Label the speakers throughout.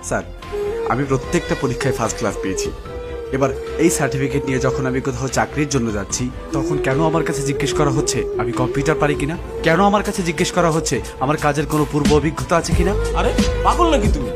Speaker 1: Sir, আমি প্রত্যেকটা পরীক্ষায় ফার্স্ট ক্লাস পেয়েছি। এবার এই সার্টিফিকেট নিয়ে যখন আমি কোথাও চাকরির জন্য যাচ্ছি, তখন কেন আমার কাছে জিজ্ঞেস করা হচ্ছে আমি কম্পিউটার পারি কিনা? কেন আমার কাছে জিজ্ঞেস করা হচ্ছে আমার কাজের কোনো পূর্ব অভিজ্ঞতা আছে কিনা?
Speaker 2: আরে পাগল নাকি তুমি?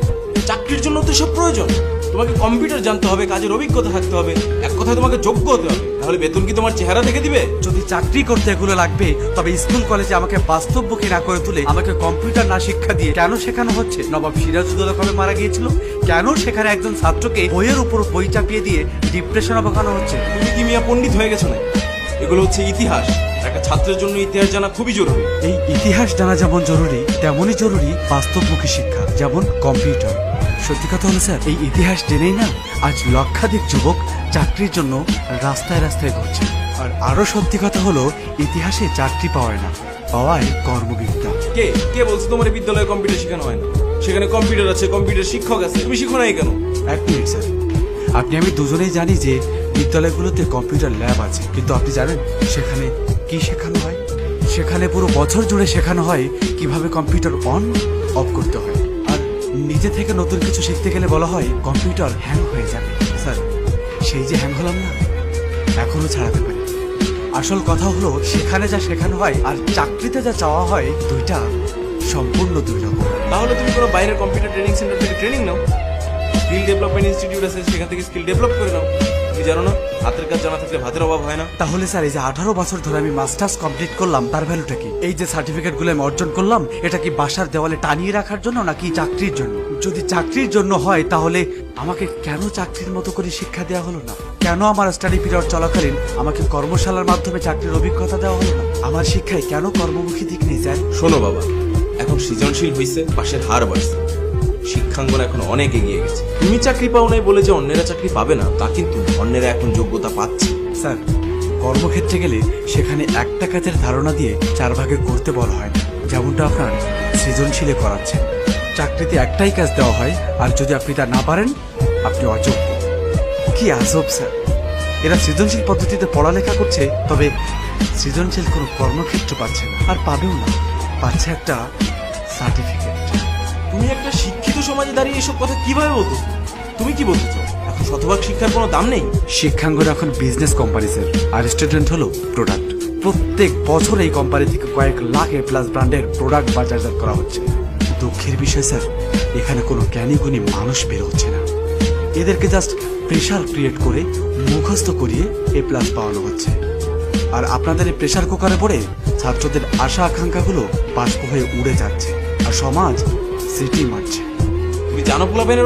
Speaker 2: চাকরির জন্য তো সব প্রয়োজন। তোমাকে কম্পিউটার জানতে হবে, কাজের অভিজ্ঞতা থাকতে হবে, এক কথায় তোমাকে যোগ্য হতে হবে। তাহলে বেতন কি তোমার চেহারা দেখে দিবে?
Speaker 1: যদি চাকরি করতে এগুলো লাগবে, তবে স্কুল কলেজে আমাকে বাস্তবমুখী না করে তুলে আমাকে কম্পিউটার না শিক্ষা দিয়ে কেন শেখানো হচ্ছে? নবাব সিরাজউদ্দৌলা কবে মারা গিয়েছিল? কেন সেখানে একজন ছাত্রকে বইয়ের উপর বই চাপিয়ে দিয়ে ডিপ্রেশনে বসানো হচ্ছে?
Speaker 2: তুমি কি মিয়া পণ্ডিত হয়ে গেছো না? এগুলো হচ্ছে ইতিহাস। একটা ছাত্রের জন্য ইতিহাস জানা খুবই জরুরি।
Speaker 1: এই ইতিহাস জানা যেমন জরুরি, তেমনই জরুরি বাস্তবমুখী শিক্ষা, যেমন কম্পিউটার। সত্যি কথা হলো স্যার, এই ইতিহাস জেনেই না আজ লক্ষাধিক যুবক চাকরির জন্য রাস্তায় রাস্তায় ঘুরছে। আর আরো সত্যি কথা হলো, ইতিহাসে চাকরি পাওয়ায় না, পাওয়ায় কর্মবিদ্যা।
Speaker 2: কে কে বলছো তোমার এই বিদ্যালয়ে কম্পিউটার শেখানো হয় না? সেখানে কম্পিউটার আছে, কম্পিউটার শিক্ষক আছে, তুমি শিখো নাই কেন?
Speaker 1: এক মিনিট স্যার, আপনি আমি দুজনেই জানি যে বিদ্যালয়গুলোতে কম্পিউটার ল্যাব আছে, কিন্তু আপনি জানেন সেখানে কি শেখানো হয়? সেখানে পুরো বছর জুড়ে শেখানো হয় কিভাবে কম্পিউটার অন অফ করতে হয়। আর নিজে থেকে নতুন কিছু শিখতে গেলে বলা হয় কম্পিউটার হ্যাং হয়ে যাবে। স্যার, সেই যে হ্যাং হলাম না, এখনো ছাড়াতে পারি। আসল কথা হলো, সেখানে যা শেখানো হয় আর চাকরিতে যা চাওয়া হয়, দুইটা সম্পূর্ণ দুই রকম।
Speaker 2: তাহলে তুমি কোনো বাইরের কম্পিউটার ট্রেনিং সেন্টার থেকে ট্রেনিং নাও। স্কিল ডেভেলপমেন্ট ইনস্টিটিউট আছে, সেখান থেকে স্কিল ডেভেলপ করে নাও। তুমি জানো না, হাতের কাজ জানা থাকলে ভাতের অভাব হয় না।
Speaker 1: তাহলে স্যার, এই যে 18 বছর ধরে আমি মাস্টার্স কমপ্লিট করলাম, তার ভ্যালুটা কি? এই যে সার্টিফিকেট গুলো আমি অর্জন করলাম, এটা কি বাসার দেওয়ালে টানিয়ে রাখার জন্য নাকি চাকরির জন্য? যদি চাকরির জন্য হয়, তাহলে আমাকে কেন চাকরির মতো করে শিক্ষা দেওয়া হলো না? কেন আমার স্টাডি পিরিয়ড চলাকালীন আমাকে কর্মশালার মাধ্যমে চাকরির অভিজ্ঞতা দেওয়া হলো না? আমার শিক্ষায় কেন কর্মমুখী দিক নেই স্যার?
Speaker 2: শোনো বাবা, এখন সৃজনশীল হয়েছে, পাশের হার বাড়ছে, শিক্ষাঙ্গন এখন অনেক এগিয়ে গেছে। তুমি চাকরি পাও নাই বলে যে অন্যেরা চাকরি পাবে না তা কিন্তু, অন্যেরা এখন যোগ্যতা পাচ্ছে।
Speaker 1: স্যার, কর্মক্ষেত্রে গেলে সেখানে একটা কাজের ধারণা দিয়ে 4 ভাগে করতে বলা হয় না, যেমনটা আপনার সৃজনশীলে করাচ্ছেন। চাকরিতে একটাই কাজ দেওয়া হয়, আর যদি আপনি তা না পারেন, আপনি অযোগ্য। কি আজব স্যার! এরা সৃজনশীল পদ্ধতিতে পড়ালেখা করছে, তবে সৃজনশীল কোনো কর্মক্ষেত্র পাচ্ছে না, আর পাবেও না। পাচ্ছে একটা সার্টিফিকেট।
Speaker 2: তুমি একটা শিক্ষিত সমাজে দাঁড়িয়ে এসব কথা কিভাবে বলতো? তুমি কি বলতে চাও, এখন শতভাগ শিক্ষার কোনো দাম নেই?
Speaker 1: শিক্ষাঙ্গন এখন বিজনেস কোম্পানি স্যার, আর স্টুডেন্ট হলো প্রোডাক্ট। প্রত্যেক বছর এই কোম্পানি থেকে কয়েক লাখ A+ ব্র্যান্ডের প্রোডাক্ট বাজারজাত করা হচ্ছে। দুঃখের বিষয় স্যার, এখানে কোনো জ্ঞানী গুণী মানুষ বের হচ্ছে না। এদেরকে জাস্ট প্রেশার ক্রিয়েট করে মুখস্থ করিয়ে A+ পাওয়ানো হচ্ছে। আর আপনাদের এই প্রেশার কুকারে পড়ে ছাত্রদের আশা আকাঙ্ক্ষাগুলো বাষ্প হয়ে উড়ে যাচ্ছে, আর সমাজ সিটি মারছে।
Speaker 2: তুমি জানো পোলাপেনের